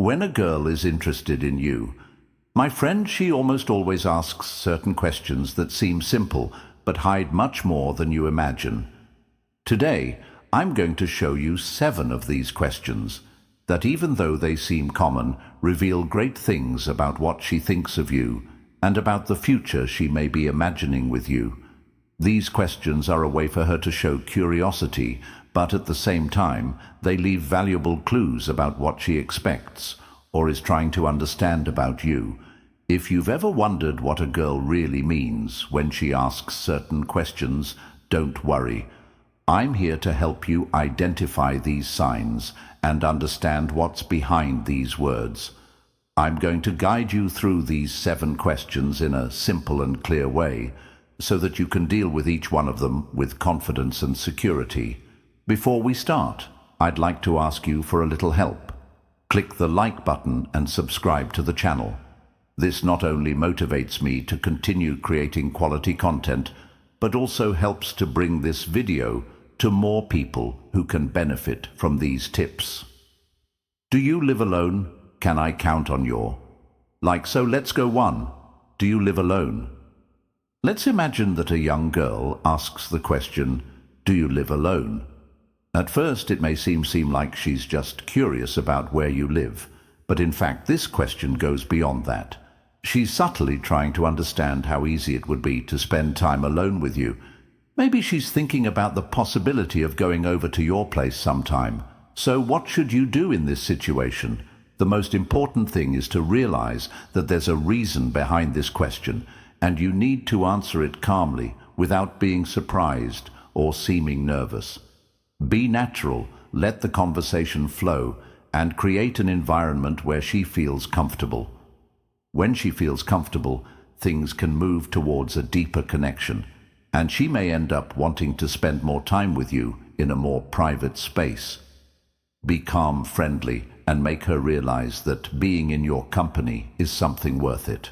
When a girl is interested in you, my friend, she almost always asks certain questions that seem simple but hide much more than you imagine. Today, I'm going to show you 7 of these questions that, even though they seem common, reveal great things about what she thinks of you and about the future she may be imagining with you. These questions are a way for her to show curiosity, but at the same time, they leave valuable clues about what she expects or is trying to understand about you. If you've ever wondered what a girl really means when she asks certain questions, don't worry. I'm here to help you identify these signs and understand what's behind these words. I'm going to guide you through these 7 questions in a simple and clear way, so that you can deal with each one of them with confidence and security. Before we start, I'd like to ask you for a little help. Click the like button and subscribe to the channel. This not only motivates me to continue creating quality content, but also helps to bring this video to more people who can benefit from these tips. Do you live alone? Can I count on your? So let's go 1. Do you live alone? Let's imagine that a young girl asks the question, do you live alone? At first, it may seem like she's just curious about where you live, but in fact, this question goes beyond that. She's subtly trying to understand how easy it would be to spend time alone with you. Maybe she's thinking about the possibility of going over to your place sometime. So what should you do in this situation? The most important thing is to realize that there's a reason behind this question, and you need to answer it calmly without being surprised or seeming nervous. Be natural, let the conversation flow, and create an environment where she feels comfortable. When she feels comfortable, things can move towards a deeper connection, and she may end up wanting to spend more time with you in a more private space. Be calm, friendly, and make her realize that being in your company is something worth it.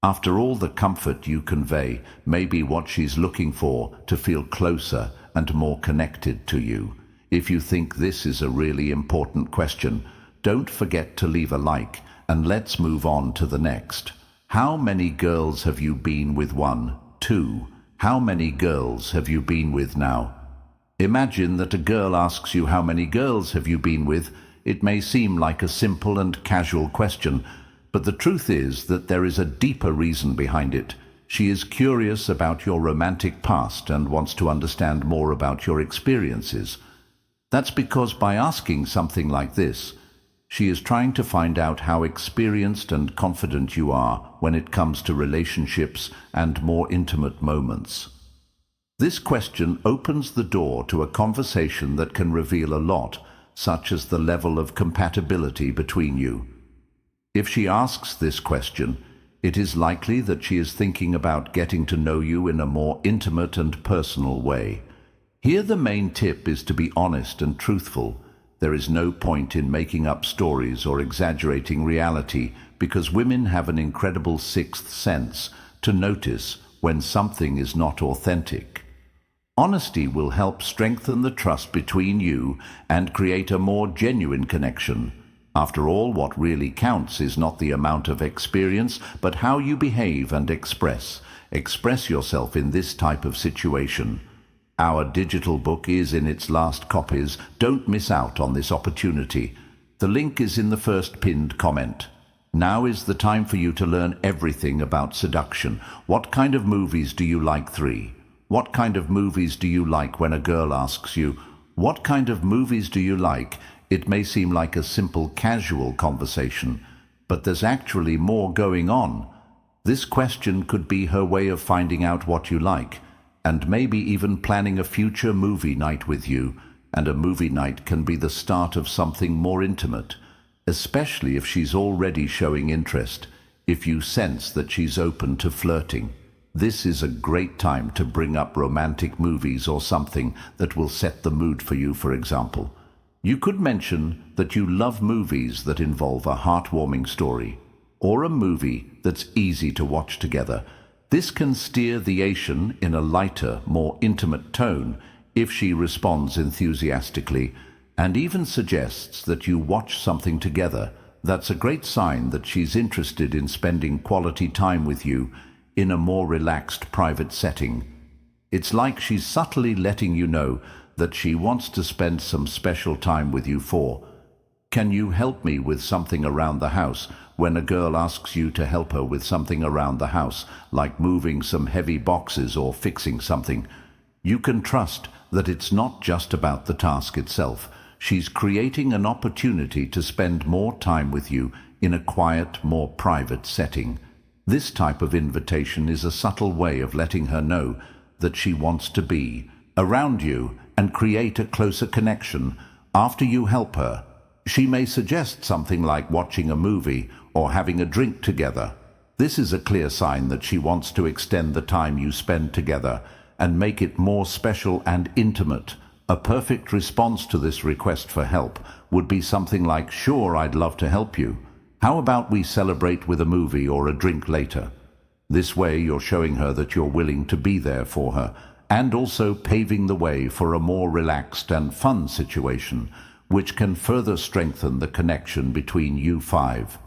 After all, the comfort you convey may be what she's looking for to feel closer and more connected to you. If you think this is a really important question, don't forget to leave a like, and let's move on to the next. How many girls have you been with? 1, 2. How many girls have you been with now? Imagine that a girl asks you how many girls have you been with. It may seem like a simple and casual question, but the truth is that there is a deeper reason behind it. She is curious about your romantic past and wants to understand more about your experiences. That's because by asking something like this, she is trying to find out how experienced and confident you are when it comes to relationships and more intimate moments. This question opens the door to a conversation that can reveal a lot, such as the level of compatibility between you. If she asks this question, it is likely that she is thinking about getting to know you in a more intimate and personal way. Here, the main tip is to be honest and truthful. There is no point in making up stories or exaggerating reality, because women have an incredible 6th sense to notice when something is not authentic. Honesty will help strengthen the trust between you and create a more genuine connection. After all, what really counts is not the amount of experience, but how you behave and express yourself in this type of situation. Our digital book is in its last copies. Don't miss out on this opportunity. The link is in the first pinned comment. Now is the time for you to learn everything about seduction. What kind of movies do you like? 3. What kind of movies do you like? When a girl asks you, what kind of movies do you like? It may seem like a simple, casual conversation, but there's actually more going on. This question could be her way of finding out what you like, and maybe even planning a future movie night with you. And a movie night can be the start of something more intimate, especially if she's already showing interest. If you sense that she's open to flirting, this is a great time to bring up romantic movies or something that will set the mood for you. For example, you could mention that you love movies that involve a heartwarming story, or a movie that's easy to watch together. This can steer the action in a lighter, more intimate tone if she responds enthusiastically, and even suggests that you watch something together, That's a great sign that she's interested in spending quality time with you in a more relaxed private setting. It's like she's subtly letting you know that she wants to spend some special time with you for. Can you help me with something around the house? When a girl asks you to help her with something around the house, like moving some heavy boxes or fixing something, you can trust that it's not just about the task itself. She's creating an opportunity to spend more time with you in a quiet, more private setting. This type of invitation is a subtle way of letting her know that she wants to be around you and create a closer connection after you help her. She may suggest something like watching a movie or having a drink together. This is a clear sign that she wants to extend the time you spend together and make it more special and intimate. A perfect response to this request for help would be something like, "Sure, I'd love to help you. How about we celebrate with a movie or a drink later?" This way you're showing her that you're willing to be there for her, and also paving the way for a more relaxed and fun situation, which can further strengthen the connection between you five.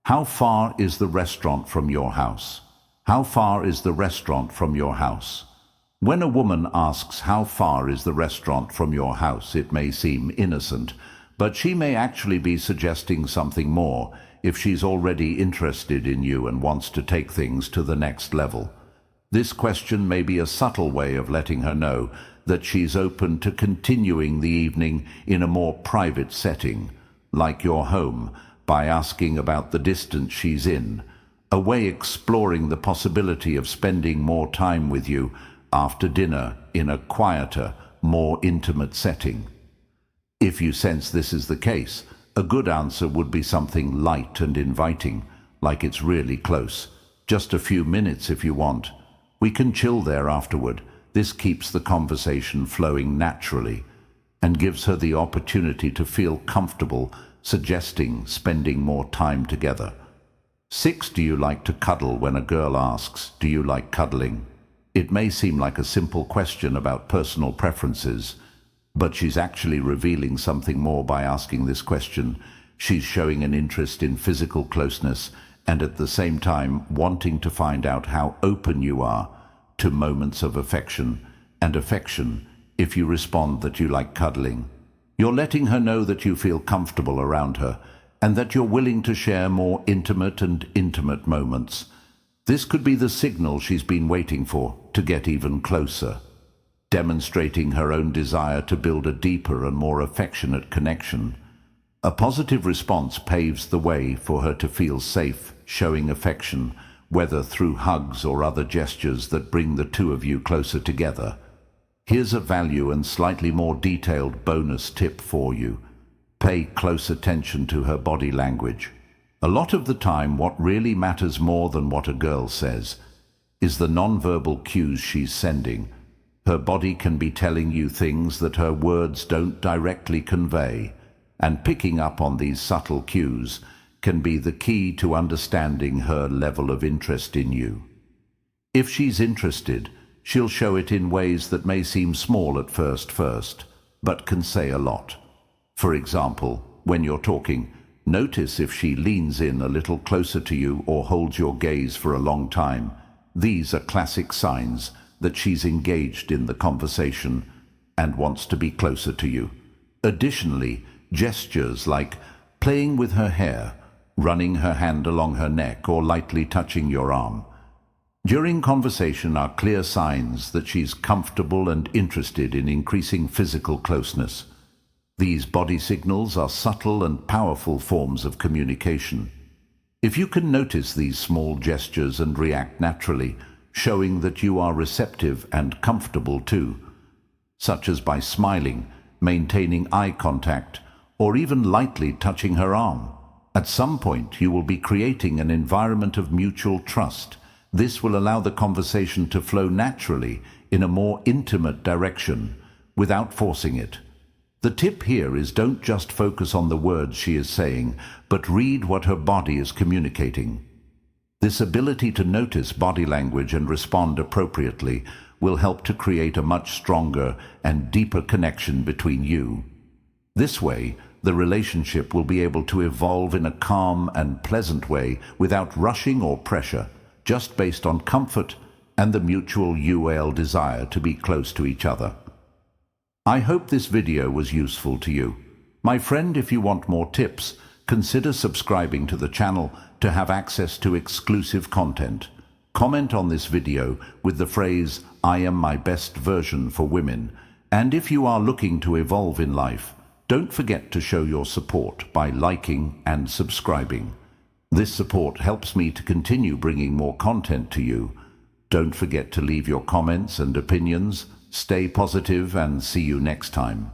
How far is the restaurant from your house? How far is the restaurant from your house? When a woman asks how far is the restaurant from your house, it may seem innocent, but she may actually be suggesting something more if she's already interested in you and wants to take things to the next level. This question may be a subtle way of letting her know that she's open to continuing the evening in a more private setting, like your home, by asking about the distance she's in, a way exploring the possibility of spending more time with you after dinner in a quieter, more intimate setting. If you sense this is the case, a good answer would be something light and inviting, like it's really close. Just a few minutes if you want. We can chill there afterward. This keeps the conversation flowing naturally and gives her the opportunity to feel comfortable suggesting spending more time together. 6. Do you like to cuddle? When a girl asks, "Do you like cuddling?" It may seem like a simple question about personal preferences, but she's actually revealing something more by asking this question. She's showing an interest in physical closeness and at the same time wanting to find out how open you are to moments of affection and affection. If you respond that you like cuddling, you're letting her know that you feel comfortable around her and that you're willing to share more intimate moments. This could be the signal she's been waiting for to get even closer, demonstrating her own desire to build a deeper and more affectionate connection. A positive response paves the way for her to feel safe, showing affection, whether through hugs or other gestures that bring the two of you closer together. Here's a value and slightly more detailed bonus tip for you. Pay close attention to her body language. A lot of the time, what really matters more than what a girl says is the nonverbal cues she's sending. Her body can be telling you things that her words don't directly convey, and picking up on these subtle cues can be the key to understanding her level of interest in you. If she's interested, she'll show it in ways that may seem small at first, but can say a lot. For example, when you're talking, notice if she leans in a little closer to you or holds your gaze for a long time. These are classic signs that she's engaged in the conversation and wants to be closer to you. Additionally, gestures like playing with her hair, running her hand along her neck, or lightly touching your arm during conversation are clear signs that she's comfortable and interested in increasing physical closeness. These body signals are subtle and powerful forms of communication. If you can notice these small gestures and react naturally, showing that you are receptive and comfortable too, such as by smiling, maintaining eye contact, or even lightly touching her arm, at some point you will be creating an environment of mutual trust. This will allow the conversation to flow naturally in a more intimate direction without forcing it. The tip here is don't just focus on the words she is saying, but read what her body is communicating. This ability to notice body language and respond appropriately will help to create a much stronger and deeper connection between you. This way, the relationship will be able to evolve in a calm and pleasant way without rushing or pressure, just based on comfort and the mutual desire to be close to each other. I hope this video was useful to you. My friend, if you want more tips, consider subscribing to the channel to have access to exclusive content. Comment on this video with the phrase, "I am my best version for women." And if you are looking to evolve in life, don't forget to show your support by liking and subscribing. This support helps me to continue bringing more content to you. Don't forget to leave your comments and opinions. Stay positive and see you next time.